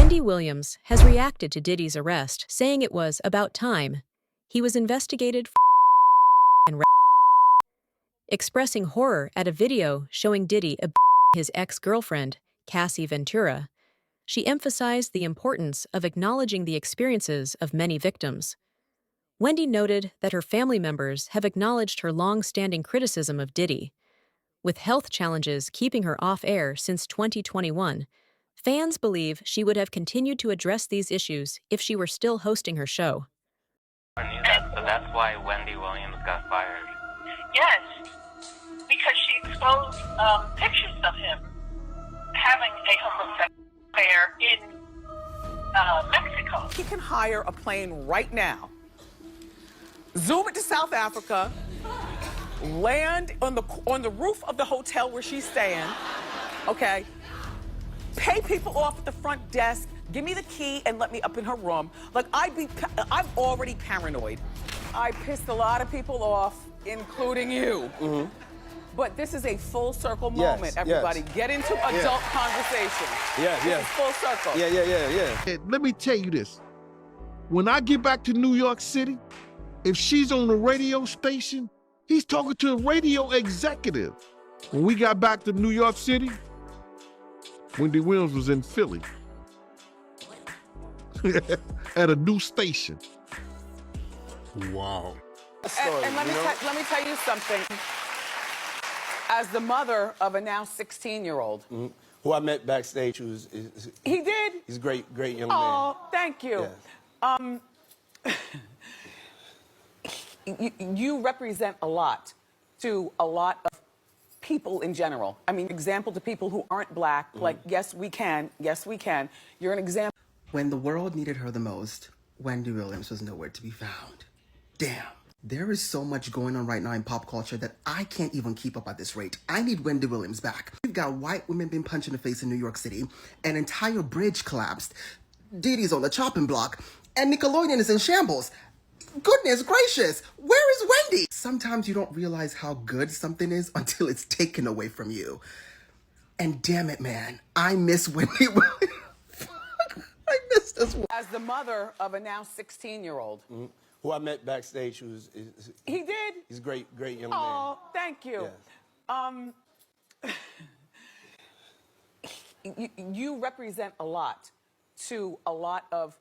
Wendy Williams has reacted to Diddy's arrest, saying it was about time. He was investigated for and expressing horror at a video showing Diddy his ex-girlfriend, Cassie Ventura. She emphasized the importance of acknowledging the experiences of many victims. Wendy noted that her family members have acknowledged her long-standing criticism of Diddy. With health challenges keeping her off air since 2021, fans believe she would have continued to address these issues if she were still hosting her show. So that's why Wendy Williams got fired? Yes, because she exposed pictures of him having a homosexual affair in Mexico. He can hire a plane right now, zoom it to South Africa, land on the roof of the hotel where she's staying, okay? Pay people off at the front desk, give me the key and let me up in her room. Like, I'm already paranoid. I pissed a lot of people off, including you. Mm-hmm. But this is a full circle moment, everybody. Yes. Get into adult conversation. This is full circle. Yeah. Let me tell you this. When I get back to New York City, if she's on the radio station, he's talking to a radio executive. When we got back to New York City, Wendy Williams was in Philly at a new station. Wow. And let me tell you something. As the mother of a now 16-year-old. Mm-hmm. Who I met backstage, He did? He's a great young man. Oh, thank you. Yes. You represent a lot to a lot of people in general. I mean, example to people who aren't black, like, yes, we can. You're an example. When the world needed her the most, Wendy Williams was nowhere to be found. Damn. There is so much going on right now in pop culture that I can't even keep up at this rate. I need Wendy Williams back. We've got white women being punched in the face in New York City, an entire bridge collapsed, Diddy's on the chopping block, and Nickelodeon is in shambles. Goodness gracious, where is Wendy? Sometimes you don't realize how good something is until it's taken away from you. And damn it, man, I miss Wendy Williams. I miss this one. As the mother of a now 16-year-old. Mm-hmm. Who I met backstage, He did? He's a great young man. Oh, thank you. Yes. You represent a lot to a lot of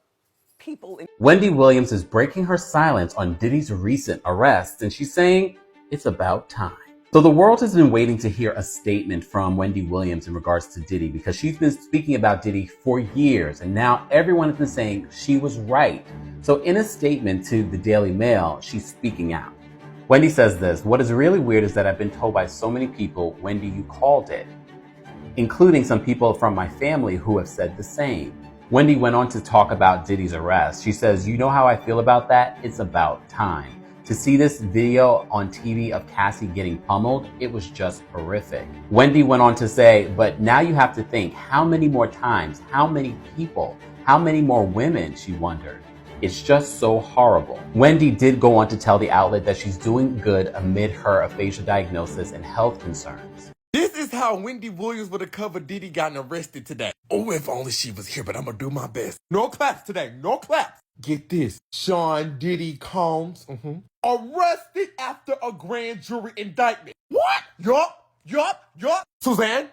people. Wendy Williams is breaking her silence on Diddy's recent arrest, and she's saying it's about time. So the world has been waiting to hear a statement from Wendy Williams in regards to Diddy, because she's been speaking about Diddy for years, and now everyone has been saying she was right. So in a statement to the Daily Mail, she's speaking out. Wendy says this: "What is really weird is that I've been told by so many people, Wendy, you called it, including some people from my family who have said the same." Wendy went on to talk about Diddy's arrest. She says, "You know how I feel about that? It's about time. To see this video on TV of Cassie getting pummeled, it was just horrific." Wendy went on to say, "But now you have to think, how many more times, how many people, how many more women?" she wondered. It's just so horrible. Wendy did go on to tell the outlet that she's doing good amid her aphasia diagnosis and health concerns. This is how Wendy Williams would have covered Diddy gotten arrested today. Oh, if only she was here, but I'm gonna do my best. No claps today, no claps. Get this, Sean Diddy Combs, arrested after a grand jury indictment. What? Yup. Suzanne,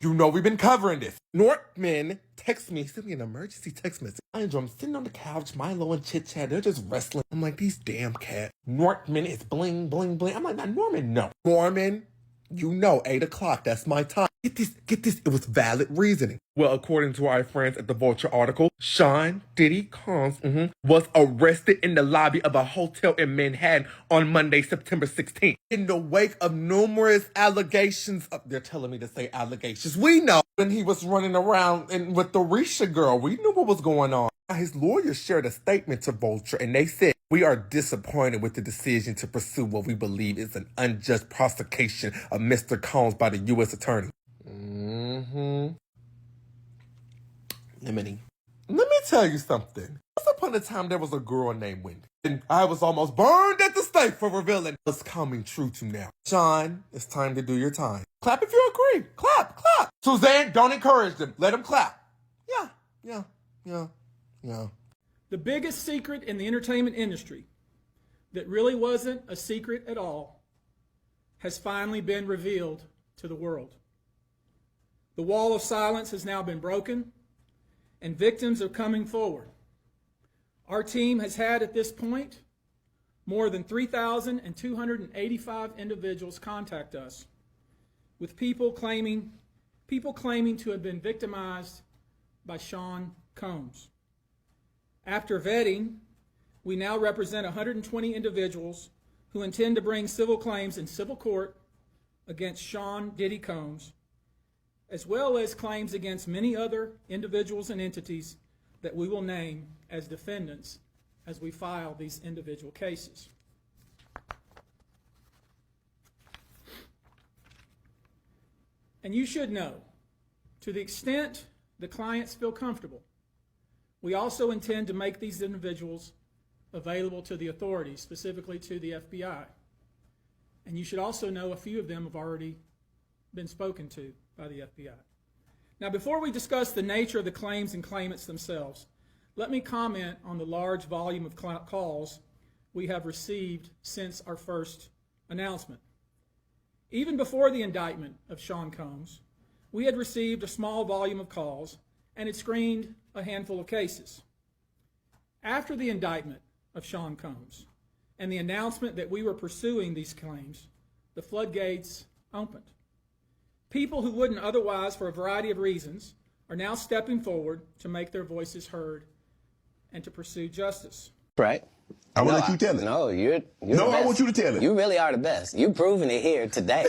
you know we've been covering this. Nortman text me, send me an emergency text message. I'm sitting on the couch, Milo and Chit Chat, they're just wrestling. I'm like, these damn cats. Nortman is bling, bling, bling. I'm like, not Norman, no. Norman, you know, 8 o'clock, that's my time. Get this, it was valid reasoning. Well, according to our friends at the Vulture article, Sean Diddy Combs was arrested in the lobby of a hotel in Manhattan on Monday, September 16th. In the wake of numerous allegations, they're telling me to say allegations. We know when he was running around with the Risha girl, we knew what was going on. His lawyers shared a statement to Vulture, and they said, "We are disappointed with the decision to pursue what we believe is an unjust prosecution of Mr. Combs by the U.S. Attorney." Let me tell you something. Once upon a time, there was a girl named Wendy, and I was almost burned at the stake for revealing what's coming true to now. Sean, it's time to do your time. Clap if you agree. Clap. Suzanne, don't encourage them. Let them clap. Yeah. Yeah. The biggest secret in the entertainment industry that really wasn't a secret at all has finally been revealed to the world. The wall of silence has now been broken, and victims are coming forward. Our team has had at this point more than 3,285 individuals contact us with people claiming to have been victimized by Sean Combs. After vetting, we now represent 120 individuals who intend to bring civil claims in civil court against Sean Diddy Combs, as well as claims against many other individuals and entities that we will name as defendants as we file these individual cases. And you should know, to the extent the clients feel comfortable, we also intend to make these individuals available to the authorities, specifically to the FBI. And you should also know a few of them have already been spoken to by the FBI. Now, before we discuss the nature of the claims and claimants themselves, let me comment on the large volume of calls we have received since our first announcement. Even before the indictment of Sean Combs, we had received a small volume of calls and had screened a handful of cases. After the indictment of Sean Combs and the announcement that we were pursuing these claims, the floodgates opened. People who wouldn't otherwise, for a variety of reasons, are now stepping forward to make their voices heard and to pursue justice. Right. I will let you tell it. No, you're No, the best. I want you to tell it. You really are the best. You proving it here today.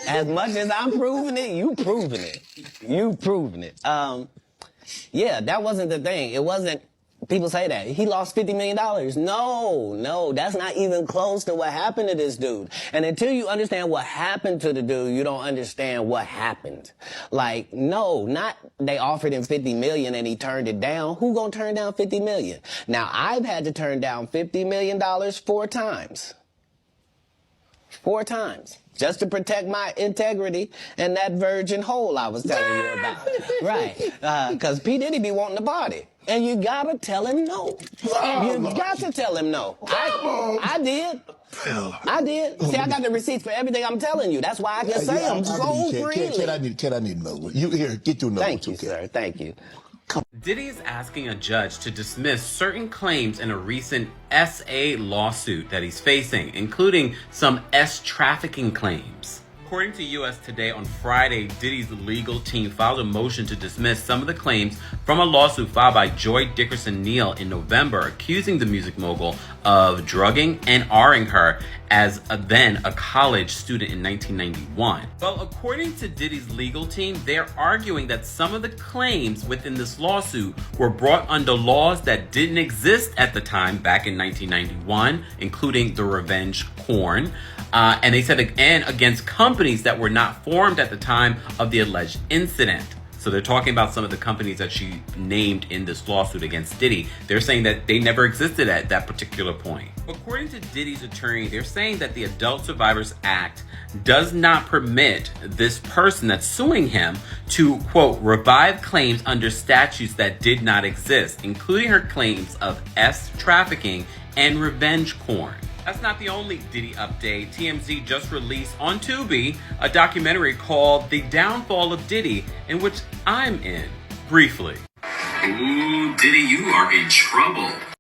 As much as I'm proving it, you proving it. You proving it. Yeah, that wasn't the thing. It wasn't, people say that. He lost $50 million. No, that's not even close to what happened to this dude. And until you understand what happened to the dude, you don't understand what happened. Like, no, not they offered him $50 million and he turned it down. Who gonna turn down $50 million? Now, I've had to turn down $50 million 4 times. 4 times. Just to protect my integrity and that virgin hole I was telling you about. Right. Because P. Diddy be wanting to party. And you gotta tell him no. You got to tell him no. I did. I did. See, I got the receipts for everything I'm telling you. That's why I can say them so freely. Ted, I need another one. You here, get your number. Thank you, sir. Thank you. Diddy is asking a judge to dismiss certain claims in a recent SA lawsuit that he's facing, including some trafficking claims. According to US Today on Friday, Diddy's legal team filed a motion to dismiss some of the claims from a lawsuit filed by Joy Dickerson Neal in November, accusing the music mogul of drugging and R-ing her as then a college student in 1991. Well, according to Diddy's legal team, they're arguing that some of the claims within this lawsuit were brought under laws that didn't exist at the time back in 1991, including the revenge porn. And they said again against companies that were not formed at the time of the alleged incident. So they're talking about some of the companies that she named in this lawsuit against Diddy. They're saying that they never existed at that particular point. According to Diddy's attorney, they're saying that the Adult Survivors Act does not permit this person that's suing him to, quote, revive claims under statutes that did not exist, including her claims of trafficking and revenge porn. That's not the only Diddy update. TMZ just released on Tubi a documentary called The Downfall of Diddy, in which I'm in briefly. Ooh, Diddy, you are in trouble.